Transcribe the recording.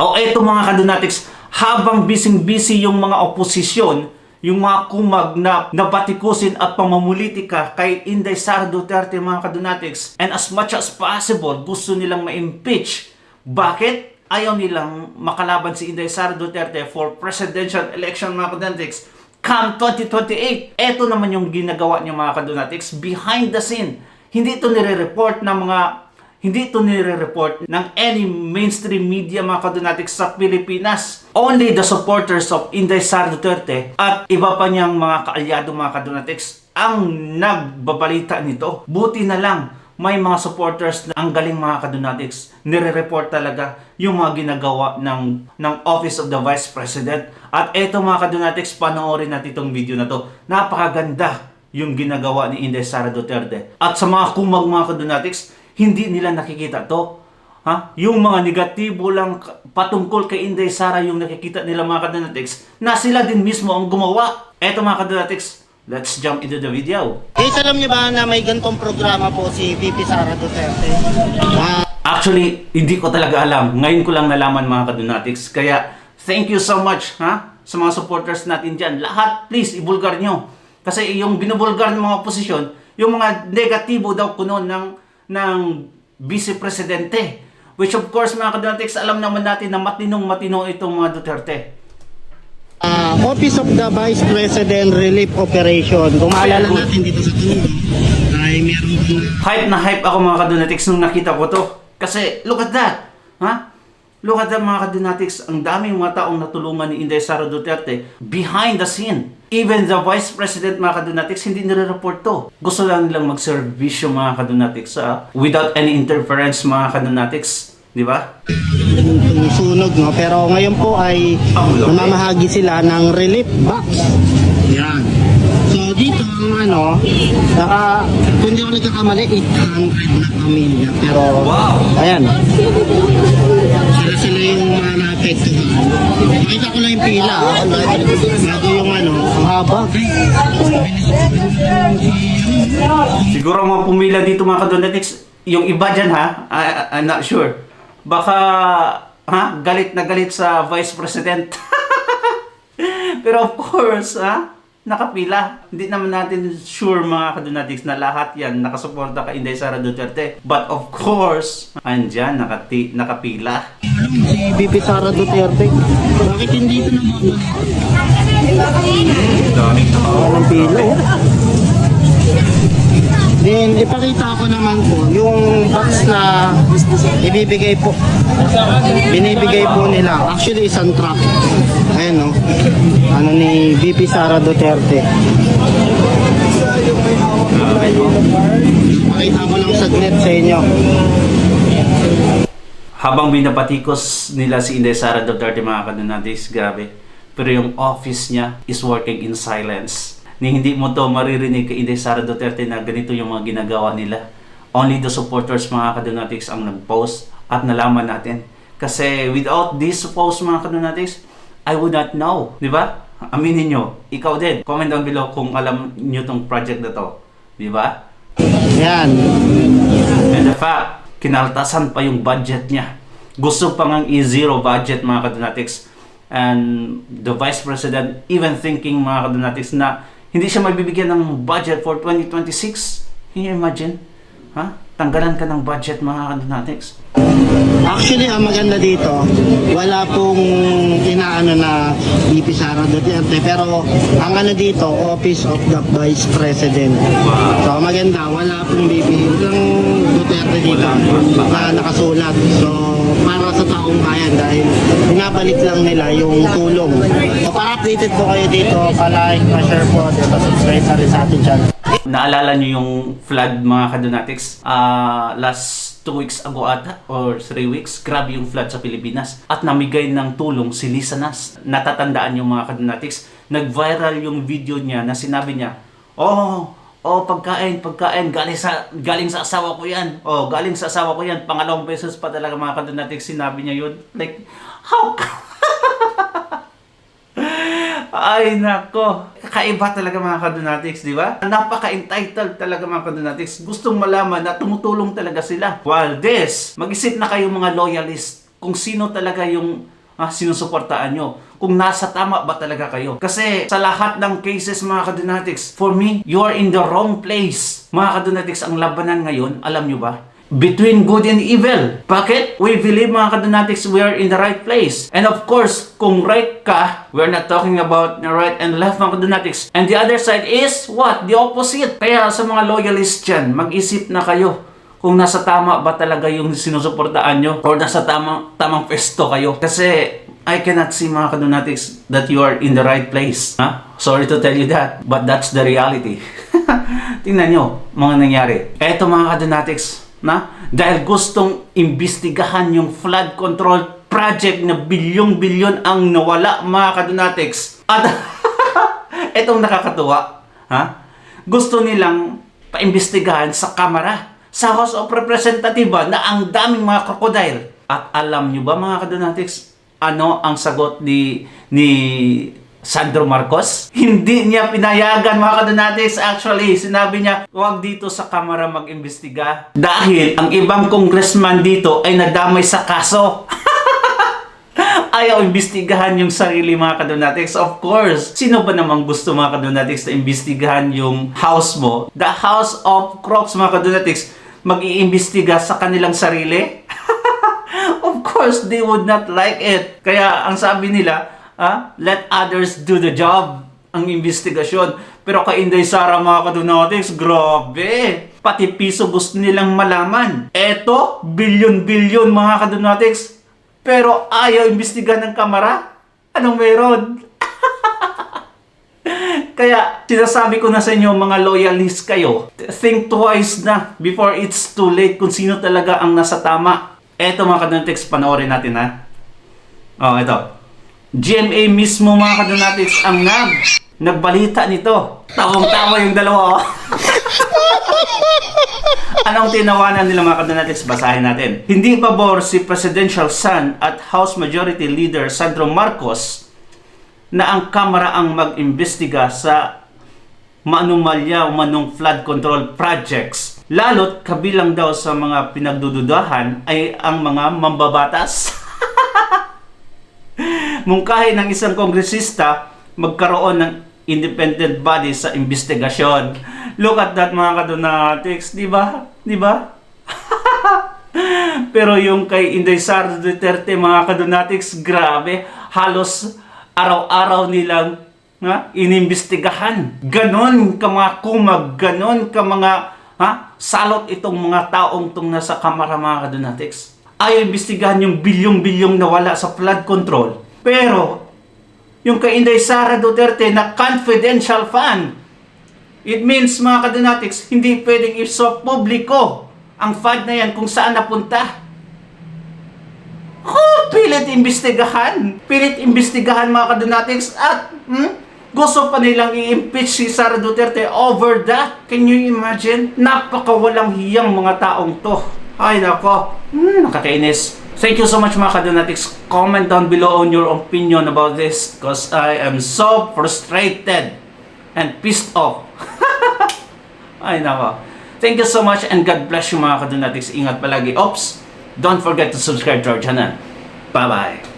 O eto mga kadonatics, habang busy yung mga oposisyon, yung mga kumag na nabatikusin at pamamulitika kay Inday Sara Duterte mga kadonatics, and as much as possible, gusto nilang ma-impeach. Bakit? Ayaw nilang makalaban si Inday Sara Duterte for presidential election mga kadonatics come 2028. Eto naman yung ginagawa niya mga kadonatics behind the scene. Hindi ito nire-report ng any mainstream media mga kadonatics sa Pilipinas. Only the supporters of Inday Sara Duterte at iba pa niyang mga kaalyado mga kadonatics ang nagbabalita nito. Buti na lang may mga supporters na ang galing mga kadonatics. Nire-report talaga yung mga ginagawa ng Office of the Vice President. At eto mga kadonatics, panoorin natin itong video na to. Napakaganda yung ginagawa ni Inday Sara Duterte. At sa mga kumag mga kadonatics, hindi nila nakikita to. Yung mga negatibo lang patungkol kay Inday Sara yung nakikita nila mga kadonatics na sila din mismo ang gumawa. Eto mga kadonatics, let's jump into the video. Alam niyo ba na may gantong programa po si VP Sara Duterte? Actually, hindi ko talaga alam. Ngayon ko lang nalaman mga kadonatics. Kaya, thank you so much sa mga supporters natin dyan. Lahat, please, ibulgar nyo. Kasi yung binubulgar ng mga oposisyon, yung mga negatibo daw kuno ng Vice Presidente. Which of course mga kadonatics, alam naman natin na matinong-matino itong mga Duterte. Office of the Vice President Relief Operation. Kung maalala natin dito sa tunog, ay meron Hype na hype ako mga kadonatics nung nakita ko to. Kasi look at that. Look at that mga kadonatics. Ang daming mga taong natulungan ni Inday Sara Duterte behind the scene. Even the Vice President mga kadonatics hindi nire-report to. Gusto lang nilang mag-servisyo mga kadonatics without any interference mga kadonatics. Di ba? Sunog, no? Pero ngayon po ay namamahagi sila ng relief box. Yan. So dito kung di ako nagkakamali, 800 na pamilya. Pero, ayan. Sila yung mga naapektuhan. Makita ko lang yung pila. Bago yung ang haba. Siguro mga pumila dito mga kadonatics, yung iba dyan I'm not sure. Baka galit na galit sa Vice President. Pero of course, nakapila. Hindi naman natin sure mga kadonatics na lahat yan nakasuporta kay Inday Sara Duterte. But of course, andyan nakapila. Si VP Sara Duterte, bakit hindi ito naman? Walang pila. Then, ipakita ko naman po yung box na binibigay po nila. Actually, isang truck. Ayan, no? Ni VP Sara Duterte. Ipakita ko lang saglit sa inyo. Habang binapatikos nila si Inday Sara Duterte mga kadonatics, grabe. Pero yung office niya is working in silence. Hindi mo to maririnig kay Inday Sara Duterte na ganito yung mga ginagawa nila. Only the supporters mga kadonatics ang nag-post at nalaman natin. Kasi without this post mga kadonatics, I would not know. Di ba? Aminin nyo. Ikaw din. Comment down below kung alam nyo tong project na to. Di ba? Yan. And the fact, kinaltasan pa yung budget niya. Gusto pa ngang i-zero budget mga kadonatics. And the Vice President even thinking mga kadonatics na hindi siya mabibigyan ng budget for 2026. Can you imagine? Tanggalan ka ng budget mga kadonatics. Actually, ang maganda dito, wala pong inaano na VP Sara Duterte, pero ang dito, Office of the Vice President. So maganda, wala pong VP Duterte dito na nakasulat. So para sa taong bayan dahil pinabalik lang nila yung tulong. So para updated po kayo dito, pa-like, pa-share po, subscribe na rin sa ating channel. Naalala nyo yung flood mga kadonatics? Last 2 weeks ago ata or 3 weeks, grabe yung flood sa Pilipinas at namigay ng tulong si Lisa Nas. Natatandaan yung mga kadonatics, nag-viral yung video niya na sinabi niya, pagkain, galing sa asawa ko yan. Galing sa asawa ko yan. Pangalawang beses pa talaga mga kadonatics sinabi niya yun. Like, how Ay nako, kakaiba talaga mga kadonatics, di ba? Napaka-entitled talaga mga kadonatics. Gustong malaman na tumutulong talaga sila. While this, mag-isip na kayo mga loyalist kung sino talaga yung sinusuportaan nyo. Kung nasa tama ba talaga kayo. Kasi sa lahat ng cases mga kadonatics, for me, you are in the wrong place. Mga kadonatics, ang labanan ngayon, alam nyo ba? Between good and evil. Bakit? We believe mga kadonatics, we are in the right place. And of course, kung right ka, we're not talking about the right and left mga kadonatics. And the other side is what? The opposite. Kaya sa mga loyalists dyan, mag-isip na kayo kung nasa tama ba talaga yung sinusuportaan nyo or nasa tamang pesto kayo. Kasi I cannot see mga kadonatics that you are in the right place. Sorry to tell you that, but that's the reality. Tingnan nyo mga nangyari. Eto mga kadonatics, dahil gustong imbestigahan yung flood control project na bilyong-bilyon ang nawala mga kadonatics. At etong nakakatuwa, gusto nilang paimbestigahan sa Kamara, sa House of Representatives na ang daming mga crocodile. At alam nyo ba mga kadonatics, ano ang sagot ni Sandro Marcos? Hindi niya pinayagan mga kadonatics. Actually, sinabi niya, huwag dito sa Kamara mag-imbestiga. Dahil ang ibang congressman dito ay nadamay sa kaso. Ayaw imbestigahan yung sarili mga kadonatics. Of course, sino ba namang gusto mga kadonatics na imbestigahan yung house mo? The House of Crocs mga kadonatics, mag-iimbestiga sa kanilang sarili? Of course, they would not like it. Kaya ang sabi nila, let others do the job, ang investigasyon. Pero kay Inday Sara mga kadonatics, grabe. Pati piso gusto nilang malaman. Eto, bilyon-bilyon mga kadonatics. Pero ayaw imbestigahan ng Kamara? Anong meron? Kaya sinasabi ko na sa inyo mga loyalists kayo, think twice na before it's too late kung sino talaga ang nasa tama. Eto mga kadonatics, panoorin natin ito. GMA mismo mga kadonatics ang nagbalita nito. Tawang-tawa yung dalawa. Anong tinawanan nila mga kadonatics? Basahin natin. Hindi pabor si Presidential Son at House Majority Leader Sandro Marcos na ang Kamara ang mag-imbestiga sa maanumalya o manong flood control projects. Lalo't kabilang daw sa mga pinagdududahan ay ang mga mambabatas. Mungkahi ng isang kongresista magkaroon ng independent body sa investigasyon. Look at that mga kadonatics, di ba? Di ba? Pero yung kay Inday Sara Duterte mga kadonatics, grabe, halos araw-araw nilang inimbestigahan. Ganon ka mga kumag, ganon ka mga salot itong mga taong itong nasa Kamara mga kadonatics. Ayaw imbestigahan yung bilyong-bilyong nawala sa flood control. Pero yung kay Inday Sara Duterte na confidential fund, it means mga kadonatics, hindi pwedeng isop publiko ang fund na yan kung saan napunta. Pilit imbestigahan mga kadonatics at gusto pa nilang i-impeach si Sara Duterte over that. Can you imagine? Napakawalang hiyang mga taong to. Ay nako, nakakainis. Thank you so much mga kadonatics. Comment down below on your opinion about this because I am so frustrated and pissed off. Ay nako. Thank you so much and God bless you mga kadonatics. Ingat palagi. Oops, don't forget to subscribe to our channel. Bye-bye.